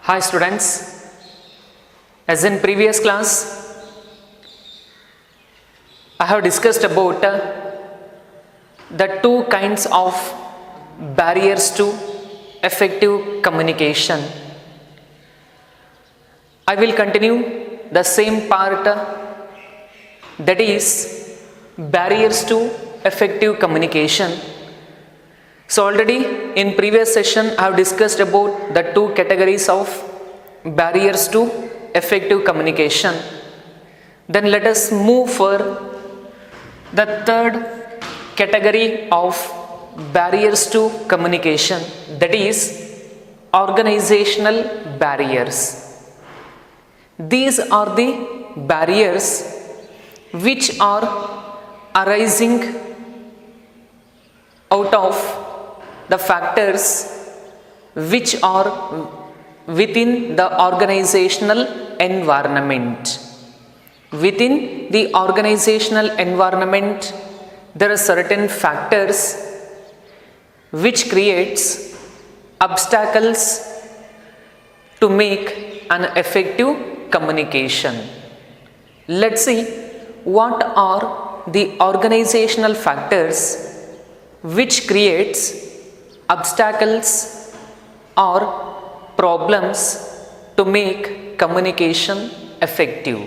Hi students, as in previous class, I have discussed about the two kinds of barriers to effective communication. I will continue the same part, that is barriers to effective communication. So already in previous session I have discussed about the two categories of barriers to effective communication. Then let us move for the third category of barriers to communication, that is organizational barriers. These are the barriers which are arising out of the factors which are within the organizational environment. Within the organizational environment, there are certain factors which creates obstacles to make an effective communication. Let's see what are the organizational factors which creates obstacles or problems to make communication effective.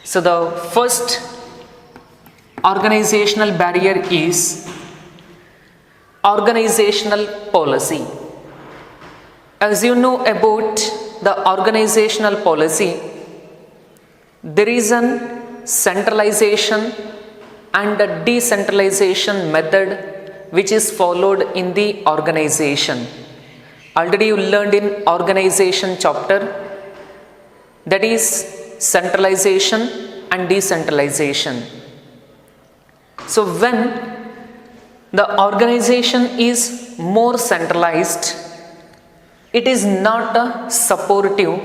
So the first organizational barrier is organizational policy. As you know about the organizational policy, there is an centralization and a decentralization method which is followed in the organization. Already you learned in organization chapter, that is centralization and decentralization. So when the organization is more centralized, it is not supportive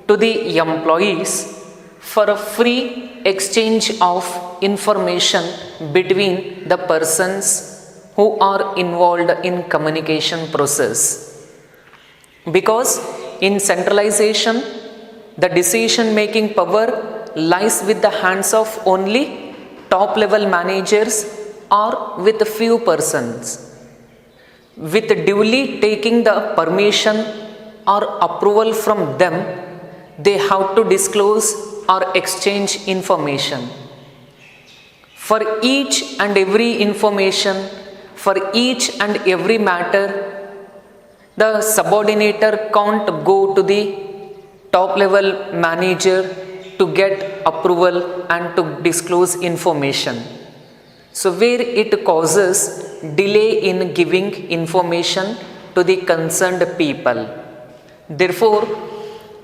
to the employees for a free exchange of information between the persons who are involved in communication process. Because in centralization, the decision making power lies with the hands of only top level managers or with a few persons. With duly taking the permission or approval from them, they have to disclose or exchange information. For each and every information, for each and every matter, the subordinator can't go to the top level manager to get approval and to disclose information. So where it causes delay in giving information to the concerned people. Therefore,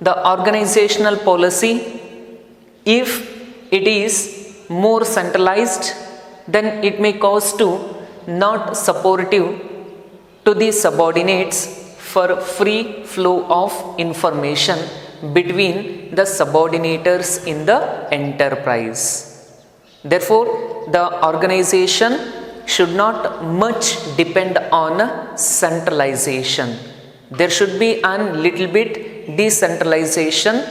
the organizational policy, if it is more centralized, then it may cause to not supportive to the subordinates for free flow of information between the subordinators in the enterprise. Therefore, the organization should not much depend on centralization. There should be a little bit decentralization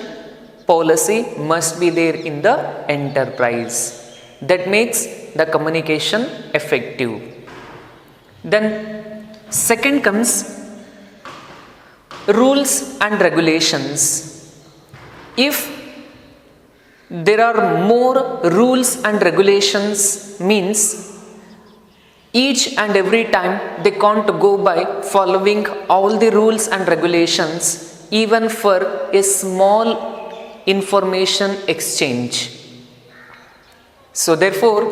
policy must be there in the enterprise. That makes the communication effective. Then second comes rules and regulations. If there are more rules and regulations, means each and every time they can't go by following all the rules and regulations even for a small information exchange. So therefore,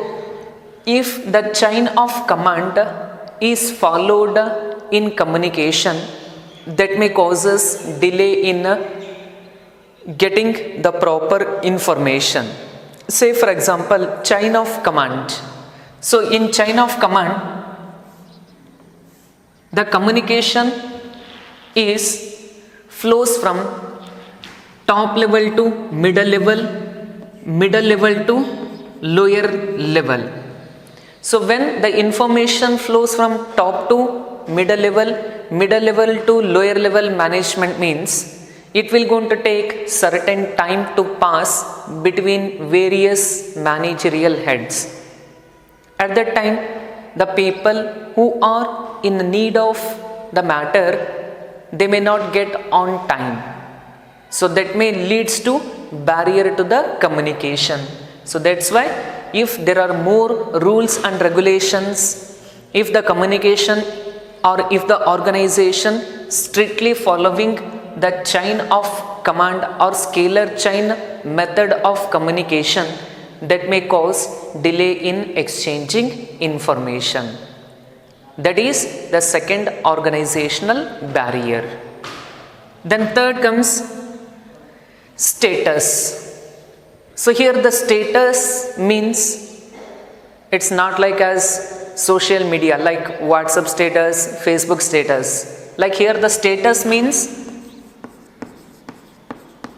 if the chain of command is followed in communication, that may causes delay in getting the proper information. Say for example, chain of command. So in chain of command, the communication is flows from top level to middle level to lower level. So when the information flows from top to middle level to lower level management means it will going to take certain time to pass between various managerial heads. At that time, the people who are in need of the matter, they may not get on time. So that may leads to barrier to the communication. So that's why if there are more rules and regulations, if the communication or if the organization strictly following the chain of command or scalar chain method of communication, that may cause delay in exchanging information. That is the second organizational barrier. Then third comes status. So here the status means it's not like as social media like WhatsApp status, Facebook status. Like here the status means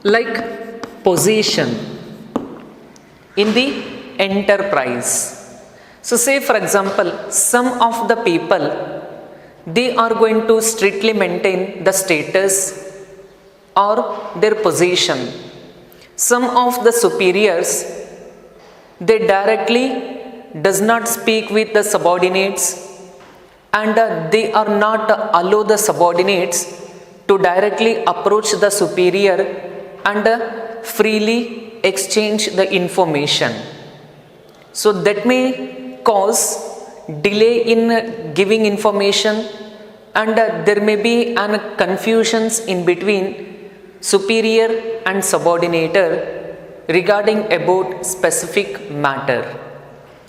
like position in the enterprise. So say for example, some of the people, they are going to strictly maintain the status or their position. Some of the superiors, they directly does not speak with the subordinates, and they are not allow the subordinates to directly approach the superior and freely exchange the information. So that may cause delay in giving information, and there may be an confusions in between superior and subordinator regarding about specific matter.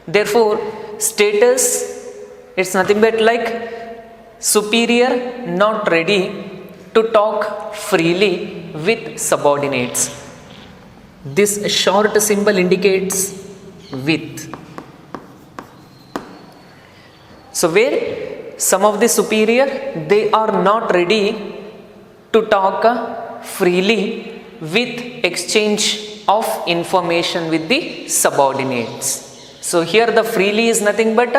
Therefore, status, it's nothing but like superior not ready to talk freely with subordinates. This short symbol indicates with. So where some of the superior, they are not ready to talk freely with exchange of information with the subordinates. So here the freely is nothing but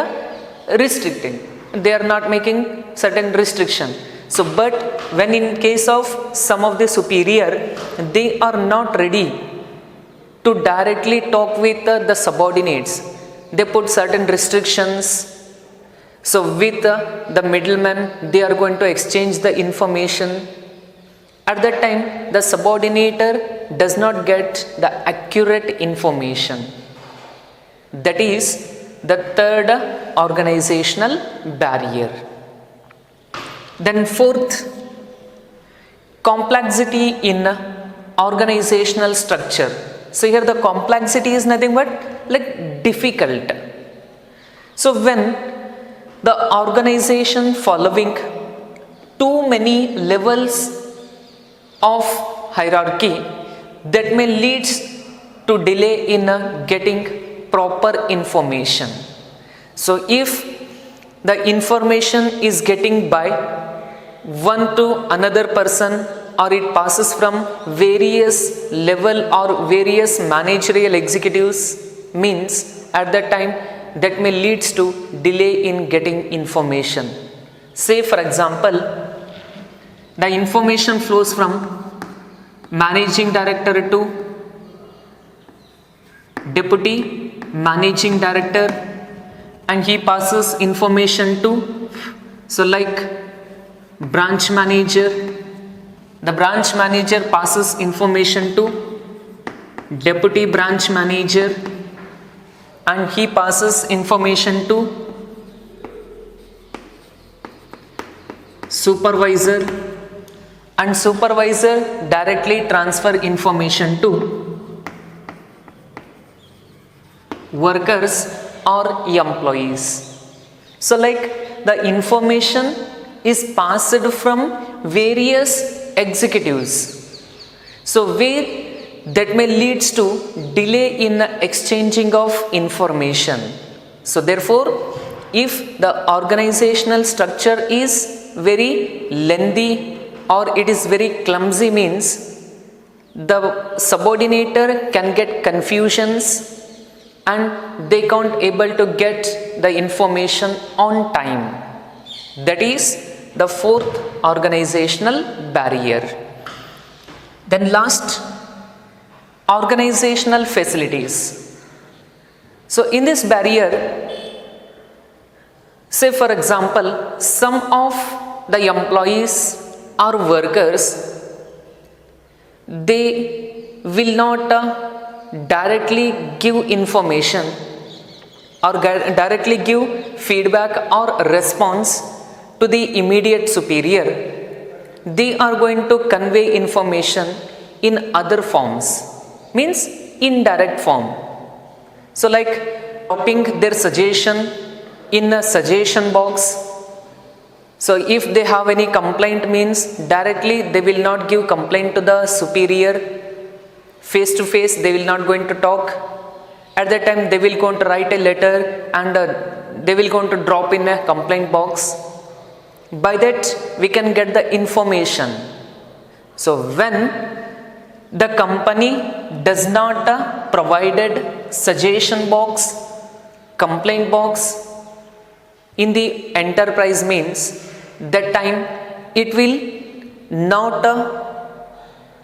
restricting. They are not making certain restriction. So but when in case of some of the superior, they are not ready to directly talk with the subordinates. They put certain restrictions. So with the middleman, they are going to exchange the information. At that time, the subordinator does not get the accurate information. That is the third organizational barrier. Then fourth, complexity in organizational structure. So here the complexity is nothing but like difficult. So when the organization following too many levels of hierarchy, that may lead to delay in getting proper information. So if the information is getting by one to another person, or it passes from various level or various managerial executives, means at that time that may lead to delay in getting information. Say for example, the information flows from managing director to deputy managing director, and he passes information to, so like branch manager. The branch manager passes information to deputy branch manager, and he passes information to supervisor, and supervisor directly transfer information to workers or employees. So like the information is passed from various executives. So where that may leads to delay in exchanging of information. So therefore, if the organizational structure is very lengthy or it is very clumsy, means the subordinator can get confusions and they can't able to get the information on time. That is the fourth organizational barrier. Then last, organizational facilities. So in this barrier, say for example, some of the employees or workers, they will not directly give information or directly give feedback or response to the immediate superior. They are going to convey information in other forms, means indirect form. So like dropping their suggestion in a suggestion box. So if they have any complaint, means directly they will not give complaint to the superior face to face, they will not going to talk. At that time they will going to write a letter and they will going to drop in a complaint box. By that we can get the information. So when the company does not provided suggestion box, complaint box in the enterprise, means that time it will not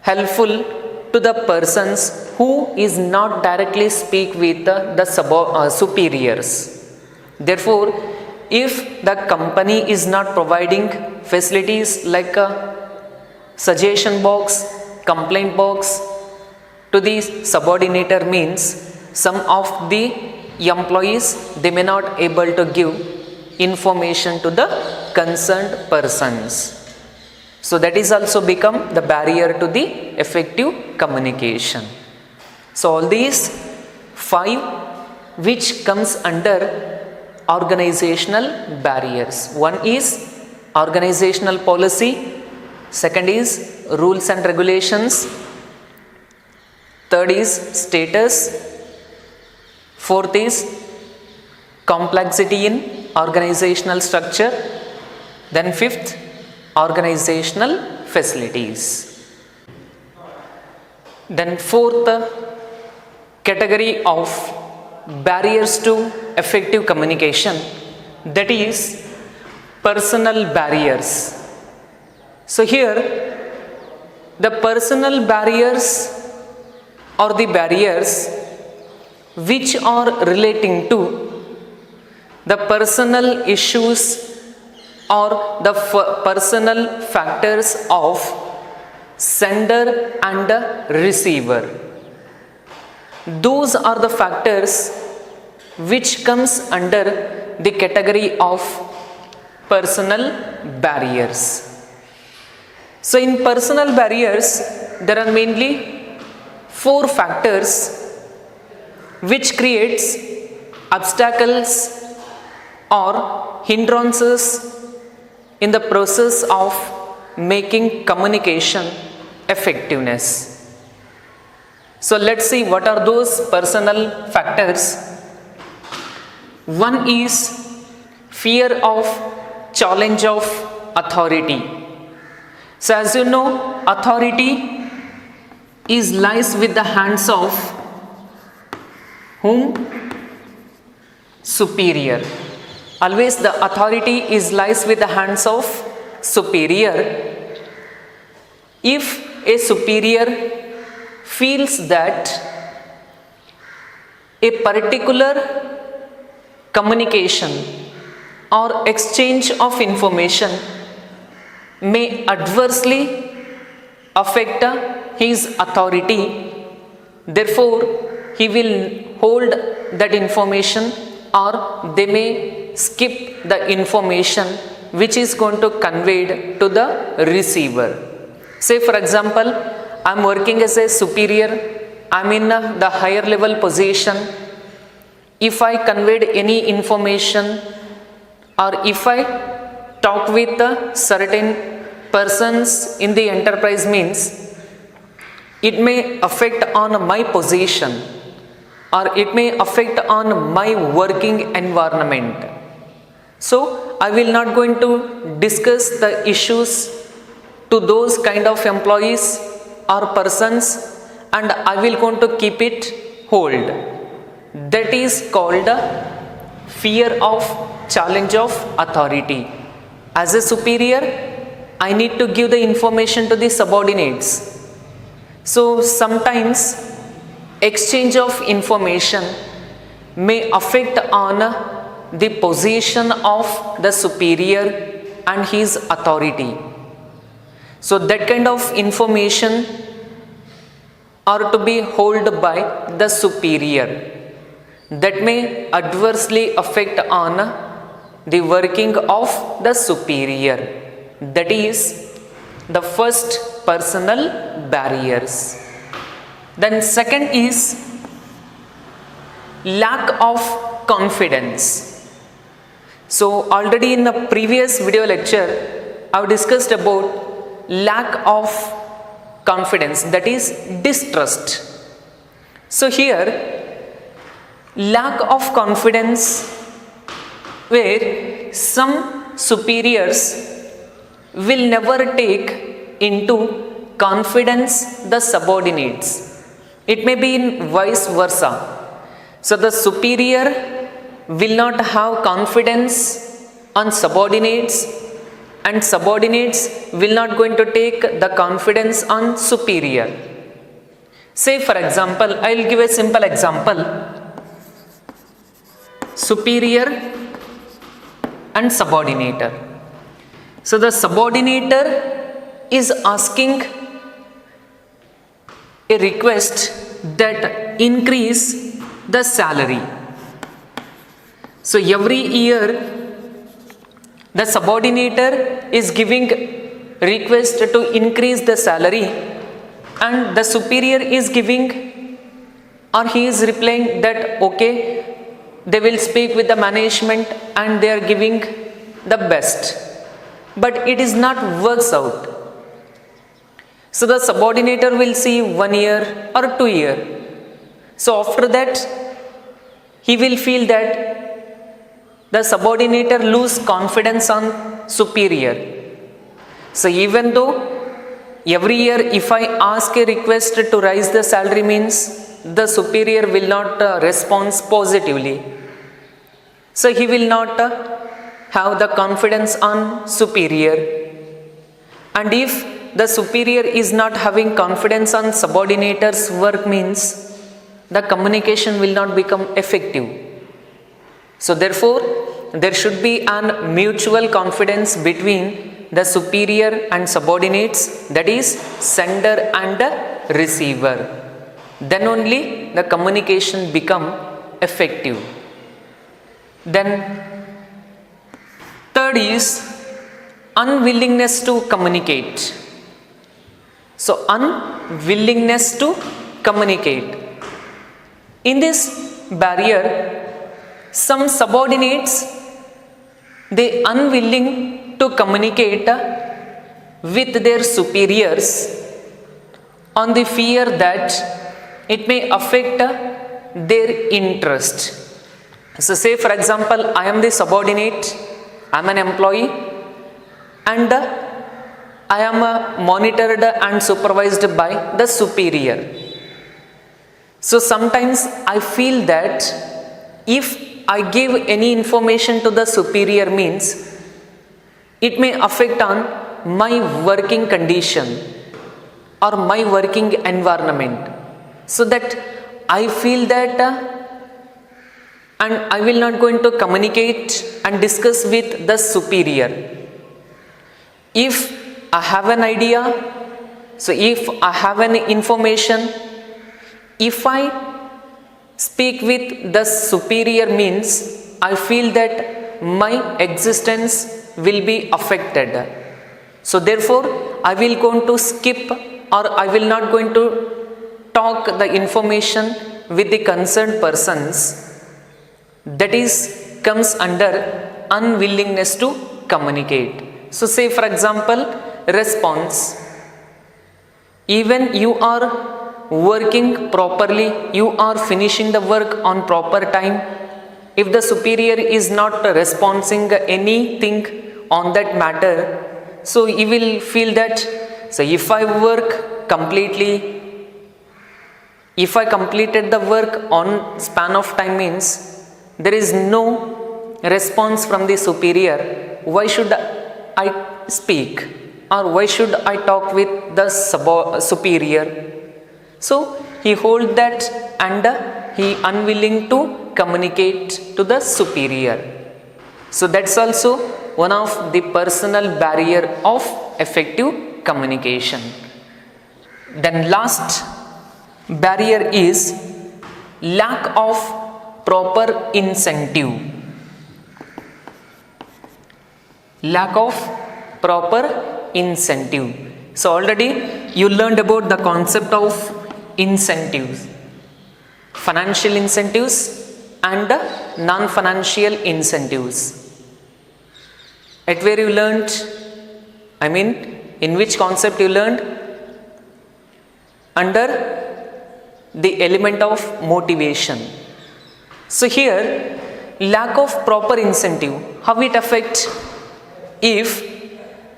helpful to the persons who is not directly speak with the superiors. Therefore, if the company is not providing facilities like a suggestion box, complaint box to the subordinator, means some of the employees, they may not able to give information to the concerned persons. So that is also become the barrier to the effective communication. So all these 5 which comes under organizational barriers. One is organizational policy, second is rules and regulations, third is status, fourth is complexity in organizational structure, then fifth, organizational facilities. Then fourth category of barriers to effective communication, that is personal barriers. So here the personal barriers or the barriers which are relating to the personal issues or the personal factors of sender and receiver. Those are the factors which comes under the category of personal barriers. So in personal barriers, there are mainly 4 factors which creates obstacles or hindrances in the process of making communication effectiveness. So let's see what are those personal factors. One is fear of challenge of authority. So as you know, authority is lies with the hands of whom? Superior. Always the authority is lies with the hands of superior. If a superior feels that a particular communication or exchange of information may adversely affect his authority, therefore he will hold that information, or they may skip the information which is going to conveyed to the receiver. Say for example, I am working as a superior, I am in the higher level position. If I conveyed any information or if I talk with certain persons in the enterprise, means it may affect on my position or it may affect on my working environment. So I will not going to discuss the issues to those kind of employees or persons, and I will going to keep it hold. That is called fear of challenge of authority. As a superior, I need to give the information to the subordinates. So sometimes exchange of information may affect on the position of the superior and his authority. So that kind of information are to be held by the superior. That may adversely affect on the working of the superior. That is the first personal barriers. Then second is lack of confidence. So already in the previous video lecture, I have discussed about lack of confidence, that is distrust. So here, lack of confidence where some superiors will never take into confidence the subordinates. It may be in vice versa. So the superior will not have confidence on subordinates, and subordinates will not going to take the confidence on superior. Say for example, I will give a simple example. Superior and subordinator. So the subordinator is asking a request that increase the salary. So every year the subordinator is giving request to increase the salary, and the superior is giving, or he is replying that okay, they will speak with the management and they are giving the best, but it is not works out. So the subordinator will see 1 year or 2 year. So after that, he will feel that the subordinator lose confidence on superior. So even though every year if I ask a request to raise the salary means the superior will not respond positively. So he will not have the confidence on superior. And if the superior is not having confidence on subordinator's work means the communication will not become effective. So therefore, there should be an mutual confidence between the superior and subordinates, that is sender and receiver. Then only the communication become effective. Then third is unwillingness to communicate. So unwillingness to communicate. In this barrier, some subordinates, they unwilling to communicate with their superiors on the fear that it may affect their interest. So say for example, I am the subordinate, I am an employee, and I am monitored and supervised by the superior. So sometimes I feel that if I give any information to the superior means it may affect on my working condition or my working environment. So that I feel that and I will not going to communicate and discuss with the superior. If I have an idea, so if I have an information, if I speak with the superior means I feel that my existence will be affected. So therefore, I will going to skip, or I will not going to talk the information with the concerned persons. That is comes under unwillingness to communicate. So say for example, response. Even you are working properly, you are finishing the work on proper time. If the superior is not responding anything on that matter, so you will feel that, so if I work completely, if I completed the work on span of time means there is no response from the superior, why should I speak, or why should I talk with the superior? So he hold that and he unwilling to communicate to the superior. So that's also one of the personal barrier of effective communication. Then last barrier is lack of proper incentive. Lack of proper incentive. So already you learned about the concept of incentives, financial incentives and non-financial incentives. At where you learned, in which concept you learned? Under the element of motivation. So here, lack of proper incentive, how it affects? If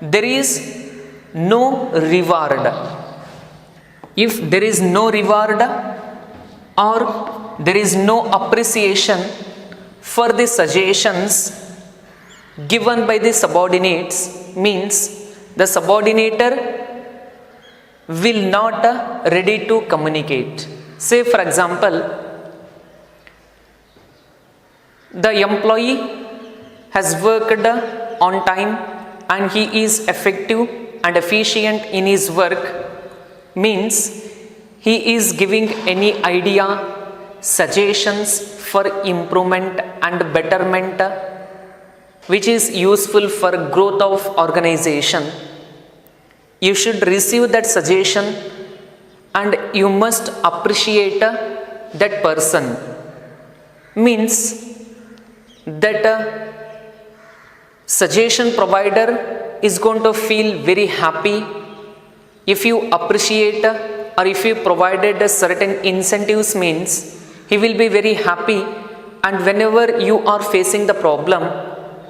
there is no reward, if there is no reward or there is no appreciation for the suggestions given by the subordinates, means the subordinator will not ready to communicate. Say for example, the employee has worked on time and he is effective and efficient in his work, means he is giving any idea, suggestions for improvement and betterment which is useful for growth of organization. You should receive that suggestion and you must appreciate that person, means that suggestion provider is going to feel very happy if you appreciate or if you provided certain incentives, means he will be very happy, and whenever you are facing the problem,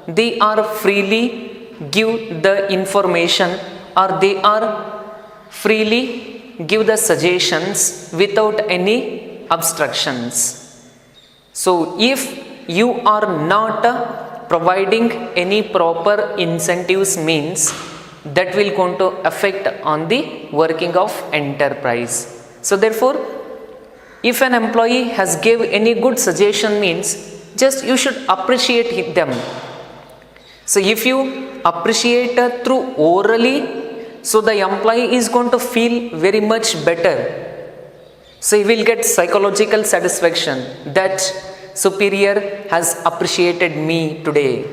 they are freely give the information or they are freely give the suggestions without any obstructions. So if you are not providing any proper incentives, means that will going to affect on the working of enterprise. So therefore, if an employee has gave any good suggestion, means just you should appreciate them. So if you appreciate through orally, so the employee is going to feel very much better. So he will get psychological satisfaction that superior has appreciated me today.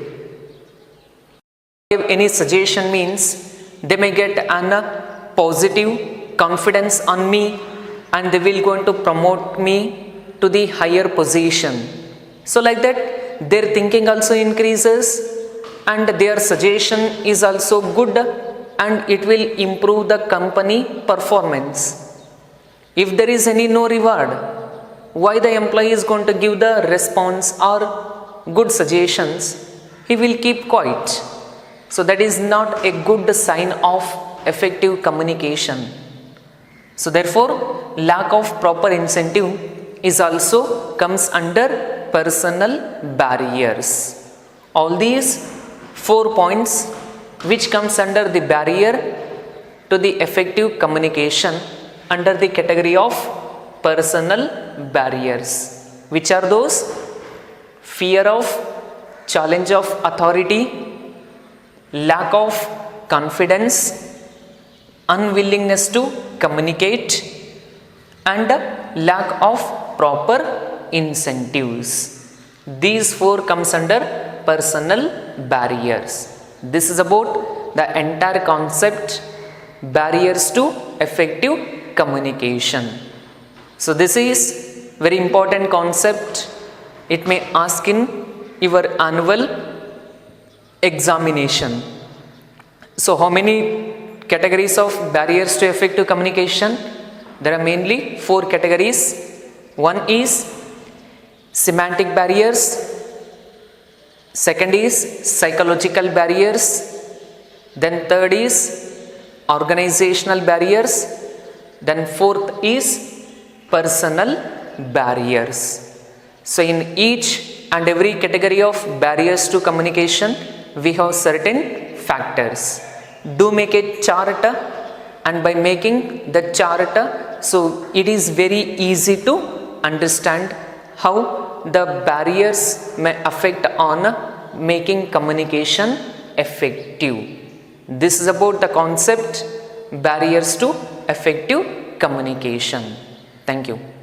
If any suggestion, means they may get an positive confidence on me and they will going to promote me to the higher position. So like that their thinking also increases and their suggestion is also good and it will improve the company performance. If there is any no reward, why the employee is going to give the response or good suggestions? He will keep quiet. So that is not a good sign of effective communication. So therefore, lack of proper incentive is also comes under personal barriers. All these 4 points which comes under the barrier to the effective communication under the category of personal barriers. Which are those? Fear of challenge of authority, lack of confidence, unwillingness to communicate, and lack of proper incentives. These 4 comes under personal barriers. This is about the entire concept, barriers to effective communication. So this is very important concept. It may ask in your annual examination. So how many categories of barriers to effective communication? There are mainly 4 categories. One is semantic barriers, second is psychological barriers, then third is organizational barriers, then fourth is personal barriers. So in each and every category of barriers to communication, we have certain factors. Do make a chart, and by making the chart, so it is very easy to understand how the barriers may affect on making communication effective. This is about the concept barriers to effective communication. Thank you.